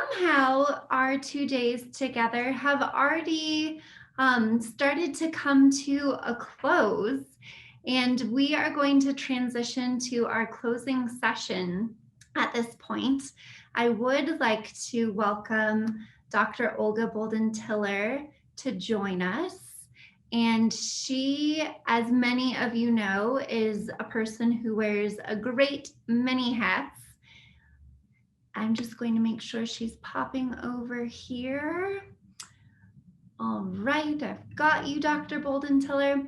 somehow our 2 days together have already started to come to a close, and we are going to transition to our closing session at this point. I would like to welcome Dr. Olga Bolden-Tiller to join us. And she, as many of you know, is a person who wears a great many hats. I'm just going to make sure she's popping over here. All right, I've got you, Dr. Bolden-Tiller.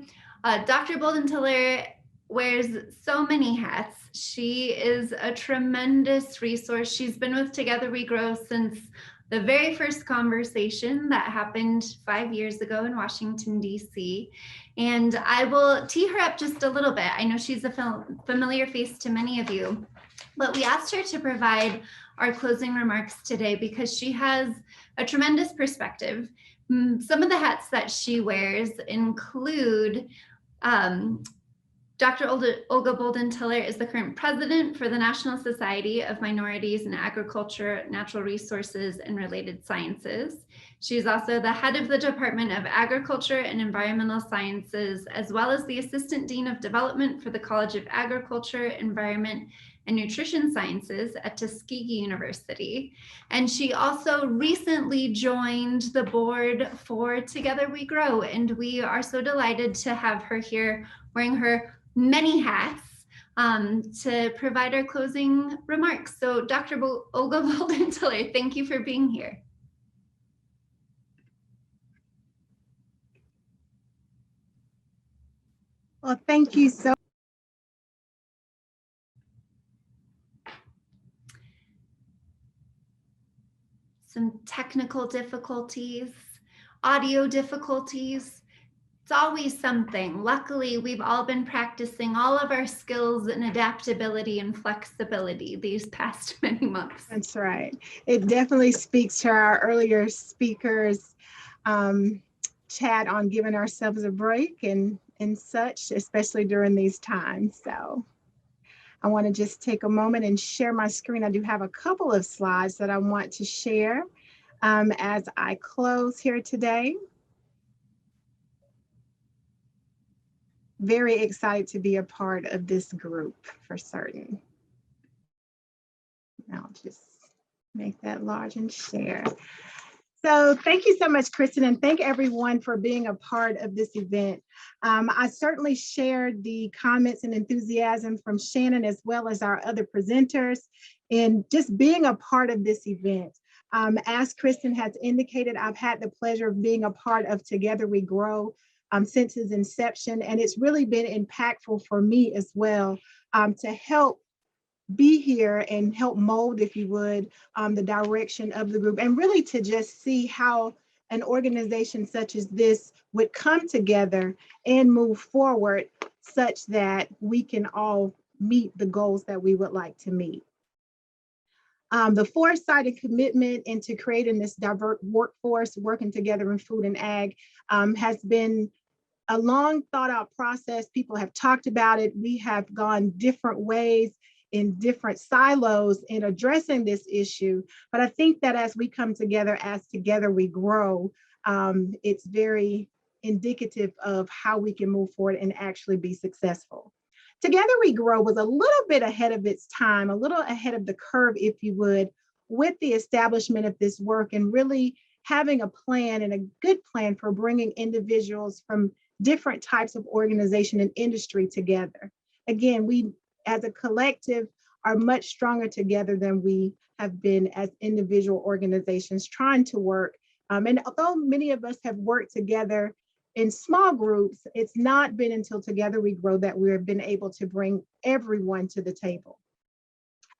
Dr. Bolden-Tiller wears so many hats. She is a tremendous resource. She's been with Together We Grow since the very first conversation that happened 5 years ago in Washington, D.C. And I will tee her up just a little bit. I know she's a familiar face to many of you, but we asked her to provide our closing remarks today because she has a tremendous perspective. Some of the hats that she wears include Dr. Olga Bolden-Tiller is the current president for the National Society of Minorities in Agriculture, Natural Resources, and Related Sciences. She's also the head of the Department of Agriculture and Environmental Sciences, as well as the Assistant Dean of Development for the College of Agriculture, Environment, and Nutrition Sciences at Tuskegee University. And she also recently joined the board for Together We Grow, and we are so delighted to have her here wearing her many hats to provide our closing remarks. So Dr. Olga Bolden-Tiller, thank you for being here. Well, thank you so much. Some technical difficulties, audio difficulties. It's always something. Luckily, we've all been practicing all of our skills in adaptability and flexibility these past many months. That's right. It definitely speaks to our earlier speakers' chat on giving ourselves a break and such, especially during these times. So I want to just take a moment and share my screen. I do have a couple of slides that I want to share as I close here today. Very excited to be a part of this group for certain. I'll just make that large and share. So thank you so much, Kristen, and thank everyone for being a part of this event. I certainly shared the comments and enthusiasm from Shannon as well as our other presenters in just being a part of this event. As Kristen has indicated, I've had the pleasure of being a part of Together We Grow since its inception, and it's really been impactful for me as well to help be here and help mold, if you would, the direction of the group, and really to just see how an organization such as this would come together and move forward such that we can all meet the goals that we would like to meet. The foresight and commitment into creating this diverse workforce working together in food and ag has been a long thought out process. People have talked about it. We have gone different ways in different silos in addressing this issue. But I think that as we come together, as Together We Grow, it's very indicative of how we can move forward and actually be successful. Together We Grow was a little bit ahead of its time, a little ahead of the curve, if you would, with the establishment of this work and really having a plan and a good plan for bringing individuals from different types of organization and industry together. Again, we as a collective are much stronger together than we have been as individual organizations trying to work. And although many of us have worked together in small groups, it's not been until Together We Grow that we've been able to bring everyone to the table.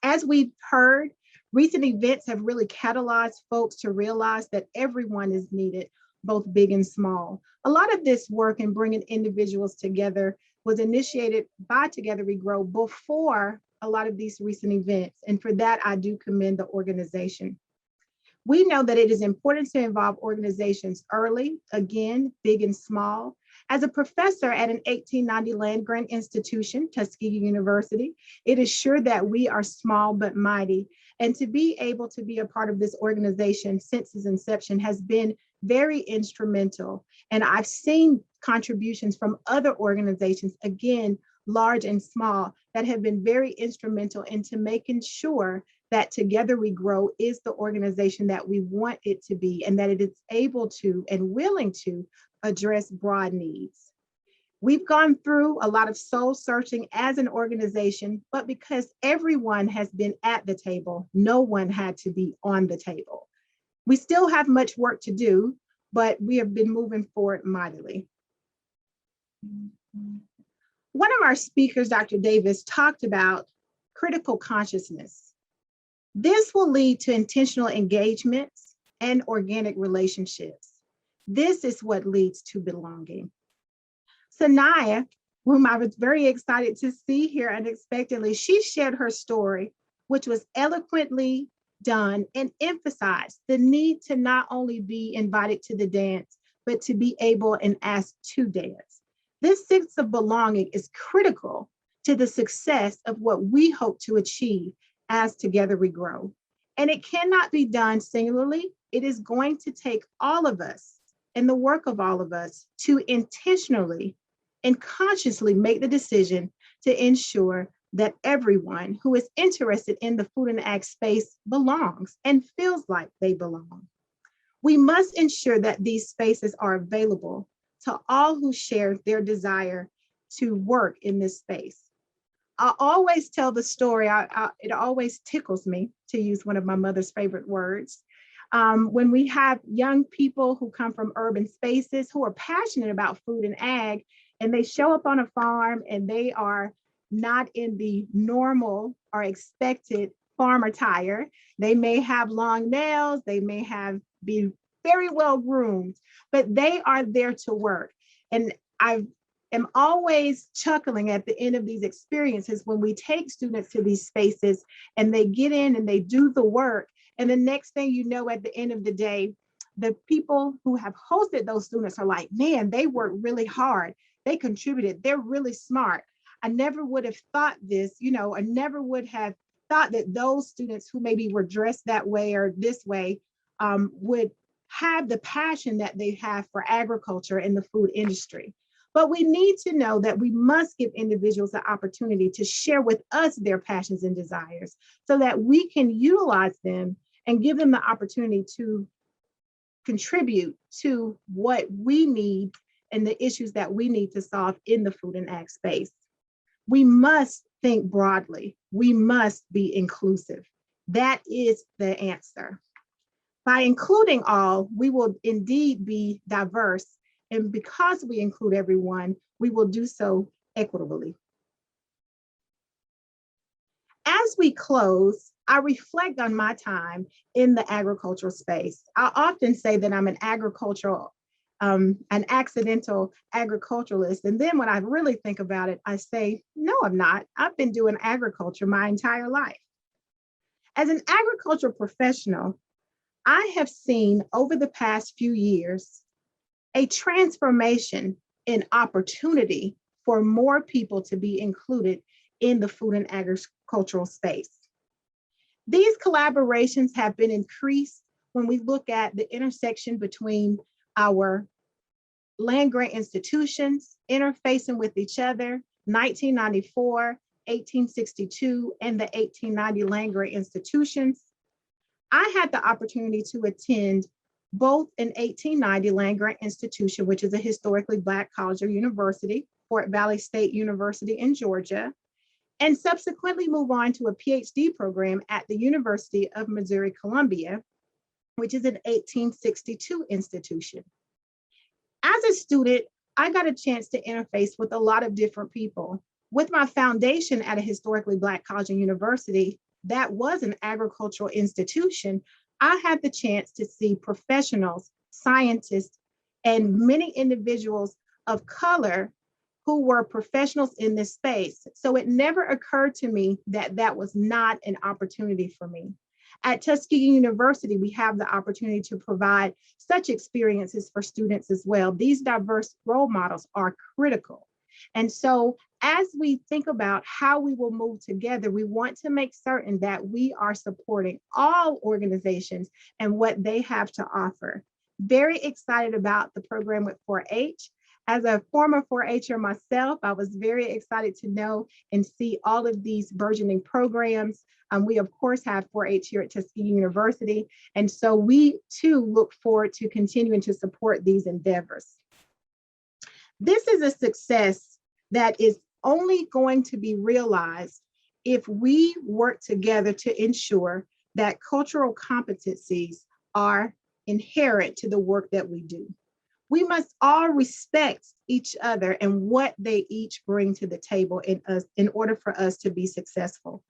As we've heard, recent events have really catalyzed folks to realize that everyone is needed, both big and small. A lot of this work in bringing individuals together was initiated by Together We Grow before a lot of these recent events. And for that, I do commend the organization. We know that it is important to involve organizations early, again, big and small. As a professor at an 1890 land grant institution, Tuskegee University, it is sure that we are small but mighty. And to be able to be a part of this organization since its inception has been very instrumental. And I've seen contributions from other organizations, again, large and small, that have been very instrumental into making sure that Together We Grow is the organization that we want it to be, and that it is able to and willing to address broad needs. We've gone through a lot of soul searching as an organization, but because everyone has been at the table, no one had to be on the table. We still have much work to do, but we have been moving forward mightily. One of our speakers, Dr. Davis, talked about critical consciousness. This will lead to intentional engagements and organic relationships. This is what leads to belonging. Sanaya, whom I was very excited to see here unexpectedly, she shared her story, which was eloquently done and emphasized the need to not only be invited to the dance, but to be able and asked to dance. This sense of belonging is critical to the success of what we hope to achieve as Together We Grow. And it cannot be done singularly. It is going to take all of us and the work of all of us to intentionally and consciously make the decision to ensure that everyone who is interested in the food and ag space belongs and feels like they belong. We must ensure that these spaces are available to all who share their desire to work in this space. I always tell the story, it always tickles me, to use one of my mother's favorite words, when we have young people who come from urban spaces who are passionate about food and ag, and they show up on a farm and they are not in the normal or expected farm attire. They may have long nails, they may be very well groomed, but they are there to work. And I am always chuckling at the end of these experiences when we take students to these spaces and they get in and they do the work. And the next thing you know, at the end of the day, the people who have hosted those students are like, man, they worked really hard. They contributed. They're really smart. I never would have thought this, I never would have thought that those students who maybe were dressed that way or this way would have the passion that they have for agriculture and the food industry. But we need to know that we must give individuals the opportunity to share with us their passions and desires so that we can utilize them and give them the opportunity to contribute to what we need and the issues that we need to solve in the food and ag space. We must think broadly. We must be inclusive. That is the answer. By including all, we will indeed be diverse. And because we include everyone, we will do so equitably. As we close, I reflect on my time in the agricultural space. I often say that I'm an accidental agriculturalist. And then when I really think about it, I say, no, I'm not. I've been doing agriculture my entire life. As an agricultural professional, I have seen over the past few years a transformation in opportunity for more people to be included in the food and agricultural space. These collaborations have been increased when we look at the intersection between our land grant institutions interfacing with each other, 1994, 1862, and the 1890 land grant institutions. I had the opportunity to attend both an 1890 land grant institution, which is a historically Black college or university, Fort Valley State University in Georgia, and subsequently move on to a PhD program at the University of Missouri-Columbia, which is an 1862 institution. As a student, I got a chance to interface with a lot of different people. With my foundation at a historically Black college and university that was an agricultural institution, I had the chance to see professionals, scientists, and many individuals of color who were professionals in this space. So it never occurred to me that that was not an opportunity for me. At Tuskegee University, we have the opportunity to provide such experiences for students as well. These diverse role models are critical. And so as we think about how we will move together, we want to make certain that we are supporting all organizations and what they have to offer. Very excited about the program with 4-H. As a former 4-H'er myself, I was very excited to know and see all of these burgeoning programs. We, of course, have 4-H here at Tuskegee University. And so we, too, look forward to continuing to support these endeavors. This is a success that is only going to be realized if we work together to ensure that cultural competencies are inherent to the work that we do. We must all respect each other and what they each bring to the table in order for us to be successful.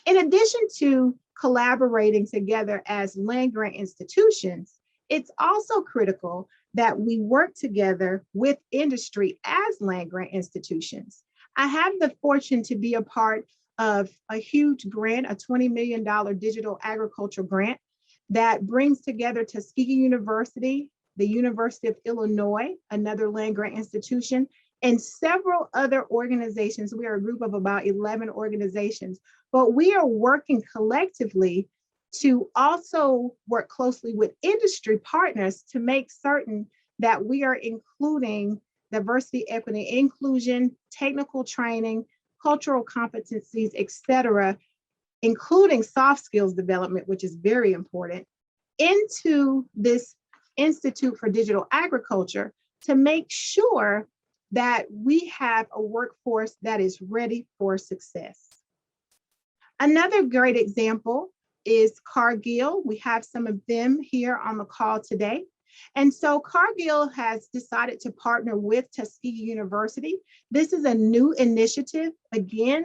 In addition to collaborating together as land-grant institutions, it's also critical that we work together with industry as land-grant institutions. I have the fortune to be a part of a huge grant, a $20 million digital agriculture grant that brings together Tuskegee University, the University of Illinois, another land-grant institution, and several other organizations. We are a group of about 11 organizations, but we are working collectively to also work closely with industry partners to make certain that we are including diversity, equity, inclusion, technical training, cultural competencies, et cetera, including soft skills development, which is very important, into this Institute for Digital Agriculture to make sure that we have a workforce that is ready for success. Another great example is Cargill. We have some of them here on the call today. And so Cargill has decided to partner with Tuskegee University. This is a new initiative. Again,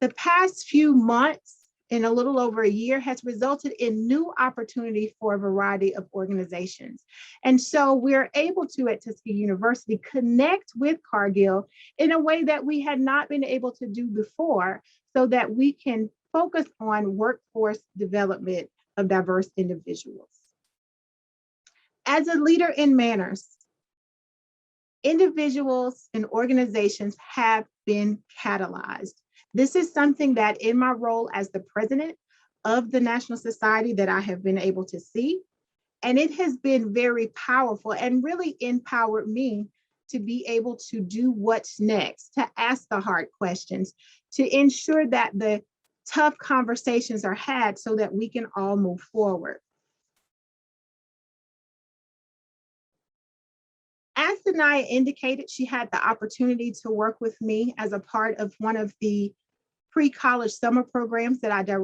the past few months, in a little over a year, has resulted in new opportunity for a variety of organizations. And so we're able to, at Tuskegee University, connect with Cargill in a way that we had not been able to do before, so that we can focus on workforce development of diverse individuals. As a leader in manners, individuals and organizations have been catalyzed. This is something that in my role as the president of the National Society that I have been able to see. And it has been very powerful and really empowered me to be able to do what's next, to ask the hard questions, to ensure that the tough conversations are had so that we can all move forward. As Sanaya indicated, she had the opportunity to work with me as a part of one of the pre-college summer programs that I